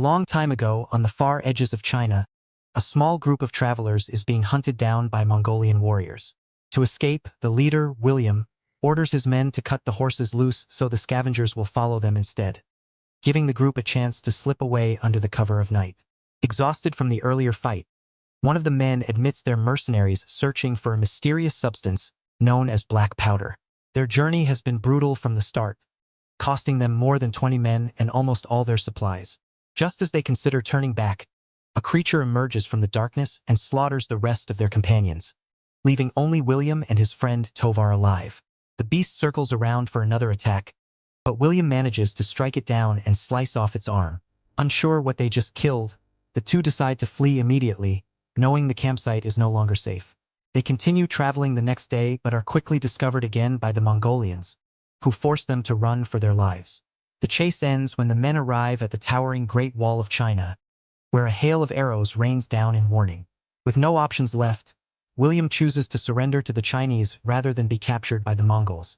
long time ago, on the far edges of China, a small group of travelers is being hunted down by Mongolian warriors. To escape, the leader, William, orders his men to cut the horses loose so the scavengers will follow them instead, giving the group a chance to slip away under the cover of night. Exhausted from the earlier fight, one of the men admits they're mercenaries searching for a mysterious substance known as black powder. Their journey has been brutal from the start, costing them more than 20 men and almost all their supplies. Just as they consider turning back, a creature emerges from the darkness and slaughters the rest of their companions, leaving only William and his friend Tovar alive. The beast circles around for another attack, but William manages to strike it down and slice off its arm. Unsure what they just killed, the two decide to flee immediately, knowing the campsite is no longer safe. They continue traveling the next day but are quickly discovered again by the Mongolians, who force them to run for their lives. The chase ends when the men arrive at the towering Great Wall of China, where a hail of arrows rains down in warning. With no options left, William chooses to surrender to the Chinese rather than be captured by the Mongols,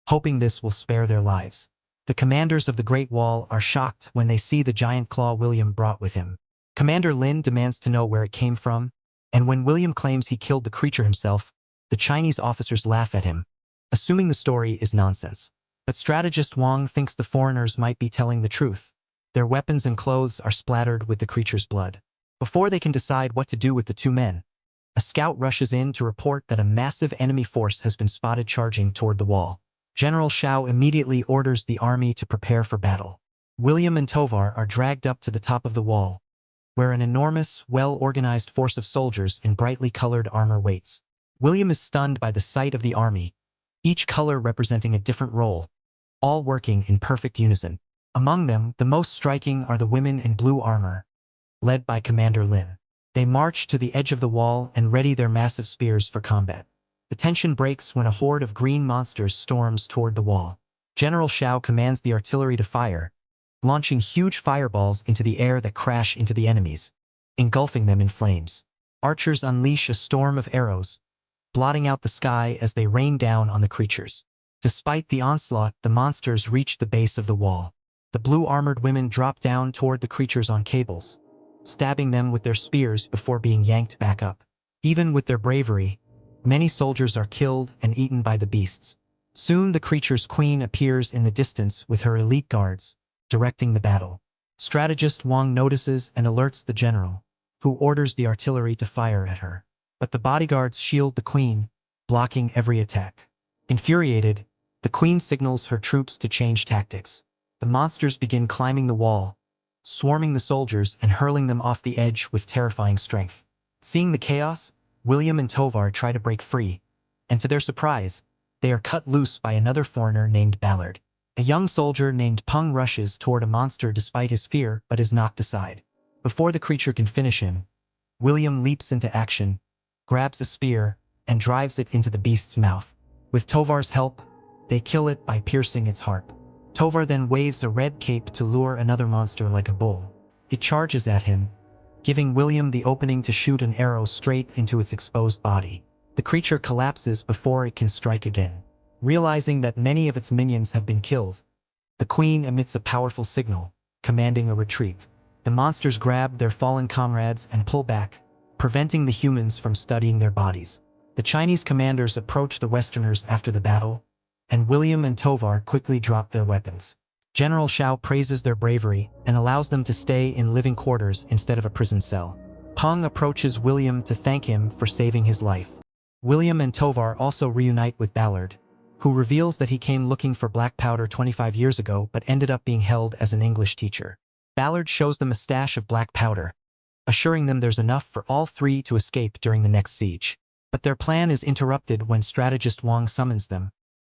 hoping this will spare their lives. The commanders of the Great Wall are shocked when they see the giant claw William brought with him. Commander Lin demands to know where it came from, and when William claims he killed the creature himself, the Chinese officers laugh at him, assuming the story is nonsense. But strategist Wang thinks the foreigners might be telling the truth. Their weapons and clothes are splattered with the creature's blood. Before they can decide what to do with the two men, a scout rushes in to report that a massive enemy force has been spotted charging toward the wall. General Shao immediately orders the army to prepare for battle. William and Tovar are dragged up to the top of the wall, where an enormous, well-organized force of soldiers in brightly colored armor waits. William is stunned by the sight of the army, each color representing a different role, all working in perfect unison. Among them, the most striking are the women in blue armor, led by Commander Lin. They march to the edge of the wall and ready their massive spears for combat. The tension breaks when a horde of green monsters storms toward the wall. General Shao commands the artillery to fire, launching huge fireballs into the air that crash into the enemies, engulfing them in flames. Archers unleash a storm of arrows, blotting out the sky as they rain down on the creatures. Despite the onslaught, the monsters reach the base of the wall. The blue-armored women drop down toward the creatures on cables, stabbing them with their spears before being yanked back up. Even with their bravery, many soldiers are killed and eaten by the beasts. Soon the creature's queen appears in the distance with her elite guards, directing the battle. Strategist Wang notices and alerts the general, who orders the artillery to fire at her. But the bodyguards shield the queen, blocking every attack. Infuriated, the queen signals her troops to change tactics. The monsters begin climbing the wall, swarming the soldiers and hurling them off the edge with terrifying strength. Seeing the chaos, William and Tovar try to break free, and to their surprise, they are cut loose by another foreigner named Ballard. A young soldier named Peng rushes toward a monster despite his fear but is knocked aside. Before the creature can finish him, William leaps into action, grabs a spear, and drives it into the beast's mouth. With Tovar's help, they kill it by piercing its heart. Tovar then waves a red cape to lure another monster like a bull. It charges at him, giving William the opening to shoot an arrow straight into its exposed body. The creature collapses before it can strike again. Realizing that many of its minions have been killed, the queen emits a powerful signal, commanding a retreat. The monsters grab their fallen comrades and pull back, preventing the humans from studying their bodies. The Chinese commanders approach the Westerners after the battle, and William and Tovar quickly drop their weapons. General Shao praises their bravery and allows them to stay in living quarters instead of a prison cell. Peng approaches William to thank him for saving his life. William and Tovar also reunite with Ballard, who reveals that he came looking for black powder 25 years ago but ended up being held as an English teacher. Ballard shows them a stash of black powder, assuring them there's enough for all three to escape during the next siege. But their plan is interrupted when strategist Wang summons them.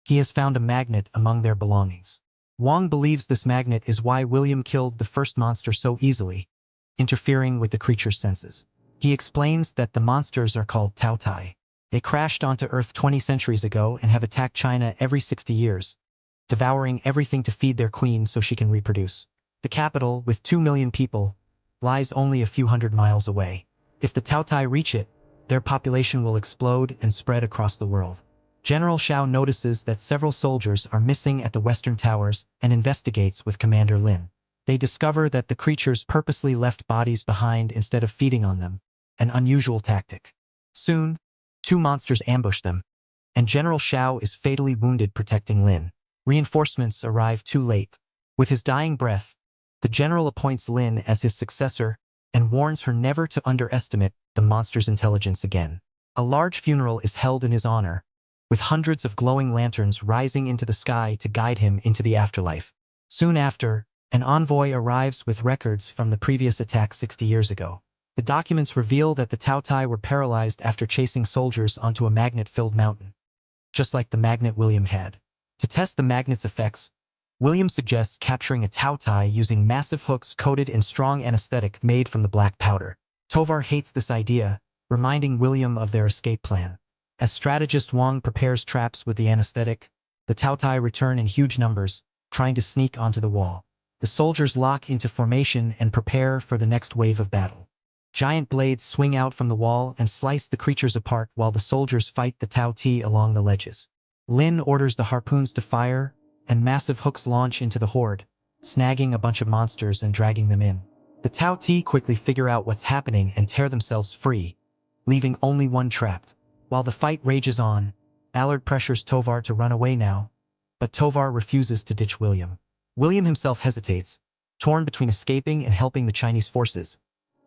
He has found a magnet among their belongings. Wang believes this magnet is why William killed the first monster so easily, interfering with the creature's senses. He explains that the monsters are called taotie. They crashed onto Earth 20 centuries ago and have attacked China every 60 years, devouring everything to feed their queen so she can reproduce. The capital, with 2 million people, lies only a few hundred miles away. If the taotie reach it, their population will explode and spread across the world. General Shao notices that several soldiers are missing at the western towers and investigates with Commander Lin. They discover that the creatures purposely left bodies behind instead of feeding on them, an unusual tactic. Soon, two monsters ambush them, and General Shao is fatally wounded protecting Lin. Reinforcements arrive too late. With his dying breath, the general appoints Lin as his successor and warns her never to underestimate the monster's intelligence again. A large funeral is held in his honor, with hundreds of glowing lanterns rising into the sky to guide him into the afterlife. Soon after, an envoy arrives with records from the previous attack 60 years ago. The documents reveal that the taotie were paralyzed after chasing soldiers onto a magnet-filled mountain, just like the magnet William had. To test the magnet's effects, William suggests capturing a taotie using massive hooks coated in strong anesthetic made from the black powder. Tovar hates this idea, reminding William of their escape plan. As strategist Wang prepares traps with the anesthetic, the taotie return in huge numbers, trying to sneak onto the wall. The soldiers lock into formation and prepare for the next wave of battle. Giant blades swing out from the wall and slice the creatures apart while the soldiers fight the taotie along the ledges. Lin orders the harpoons to fire, and massive hooks launch into the horde, snagging a bunch of monsters and dragging them in. The taotie quickly figure out what's happening and tear themselves free, leaving only one trapped. While the fight rages on, Ballard pressures Tovar to run away now, but Tovar refuses to ditch William. William himself hesitates, torn between escaping and helping the Chinese forces,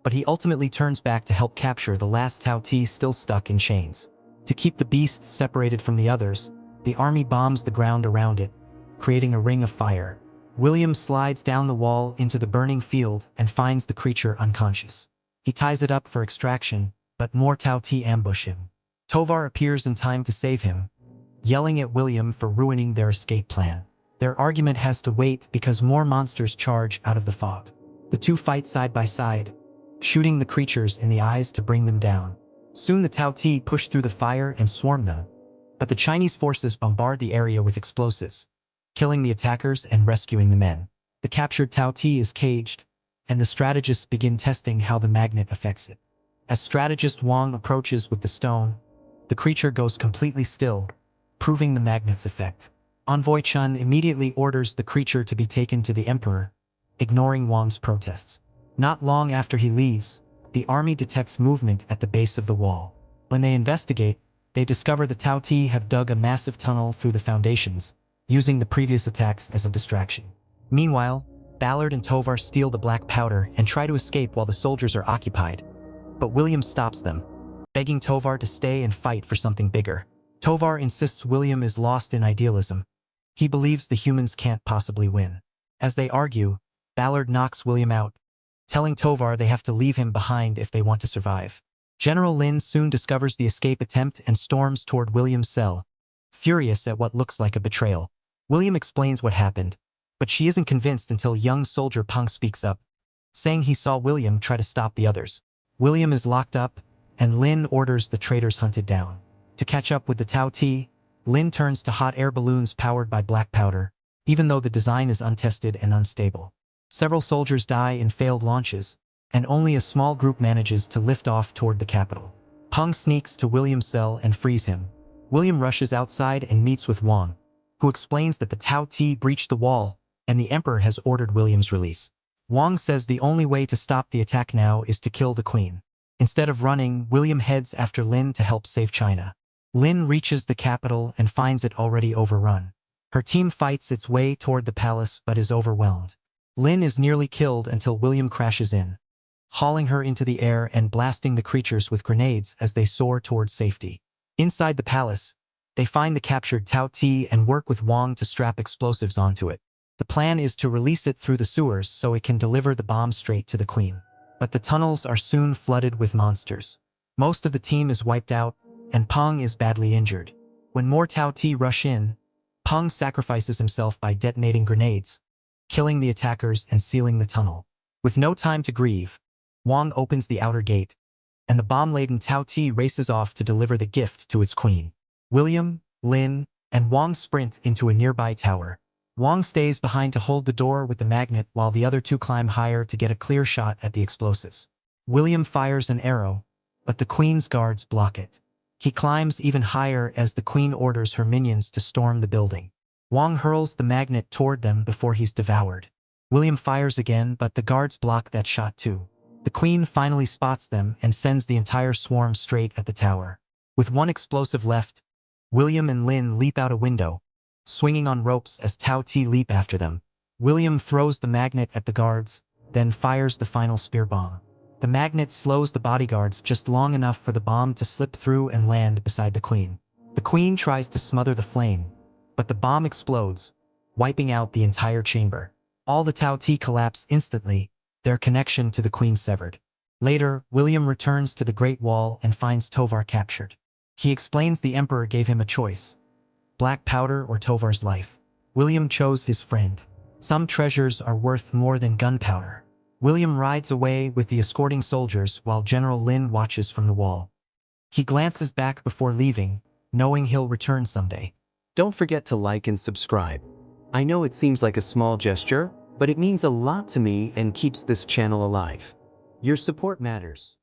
but he ultimately turns back to help capture the last taotie still stuck in chains. To keep the beast separated from the others, the army bombs the ground around it, creating a ring of fire. William slides down the wall into the burning field and finds the creature unconscious. He ties it up for extraction, but more taotie ambush him. Tovar appears in time to save him, yelling at William for ruining their escape plan. Their argument has to wait because more monsters charge out of the fog. The two fight side by side, shooting the creatures in the eyes to bring them down. Soon the taotie push through the fire and swarm them, but the Chinese forces bombard the area with explosives, killing the attackers and rescuing the men. The captured taotie is caged, and the strategists begin testing how the magnet affects it. As strategist Wang approaches with the stone, the creature goes completely still, proving the magnet's effect. Envoy Chun immediately orders the creature to be taken to the emperor, ignoring Wang's protests. Not long after he leaves, the army detects movement at the base of the wall. When they investigate, they discover the taotie have dug a massive tunnel through the foundations, using the previous attacks as a distraction. Meanwhile, Ballard and Tovar steal the black powder and try to escape while the soldiers are occupied, but William stops them, begging Tovar to stay and fight for something bigger. Tovar insists William is lost in idealism. He believes the humans can't possibly win. As they argue, Ballard knocks William out, telling Tovar they have to leave him behind if they want to survive. General Lin soon discovers the escape attempt and storms toward William's cell, furious at what looks like a betrayal. William explains what happened, but she isn't convinced until young soldier Peng speaks up, saying he saw William try to stop the others. William is locked up, and Lin orders the traitors hunted down. To catch up with the taotie, Lin turns to hot air balloons powered by black powder, even though the design is untested and unstable. Several soldiers die in failed launches, and only a small group manages to lift off toward the capital. Peng sneaks to William's cell and frees him. William rushes outside and meets with Wang, who explains that the taotie breached the wall, and the emperor has ordered William's release. Wang says the only way to stop the attack now is to kill the queen. Instead of running, William heads after Lin to help save China. Lin reaches the capital and finds it already overrun. Her team fights its way toward the palace but is overwhelmed. Lin is nearly killed until William crashes in, hauling her into the air and blasting the creatures with grenades as they soar toward safety. Inside the palace, they find the captured taotie and work with Wang to strap explosives onto it. The plan is to release it through the sewers so it can deliver the bomb straight to the queen. But the tunnels are soon flooded with monsters. Most of the team is wiped out, and Peng is badly injured. When more taotie rush in, Peng sacrifices himself by detonating grenades, killing the attackers and sealing the tunnel. With no time to grieve, Wang opens the outer gate, and the bomb-laden taotie races off to deliver the gift to its queen. William, Lin, and Wang sprint into a nearby tower. Wang stays behind to hold the door with the magnet while the other two climb higher to get a clear shot at the explosives. William fires an arrow, but the queen's guards block it. He climbs even higher as the queen orders her minions to storm the building. Wang hurls the magnet toward them before he's devoured. William fires again, but the guards block that shot too. The queen finally spots them and sends the entire swarm straight at the tower. With one explosive left, William and Lin leap out a window, swinging on ropes as taotie leap after them. William throws the magnet at the guards, then fires the final spear bomb. The magnet slows the bodyguards just long enough for the bomb to slip through and land beside the queen. The queen tries to smother the flame, but the bomb explodes, wiping out the entire chamber. All the taotie collapse instantly, their connection to the queen severed. Later, William returns to the Great Wall and finds Tovar captured. He explains the emperor gave him a choice: black powder or Tovar's life. William chose his friend. Some treasures are worth more than gunpowder. William rides away with the escorting soldiers while General Lin watches from the wall. He glances back before leaving, knowing he'll return someday. Don't forget to like and subscribe. I know it seems like a small gesture, but it means a lot to me and keeps this channel alive. Your support matters.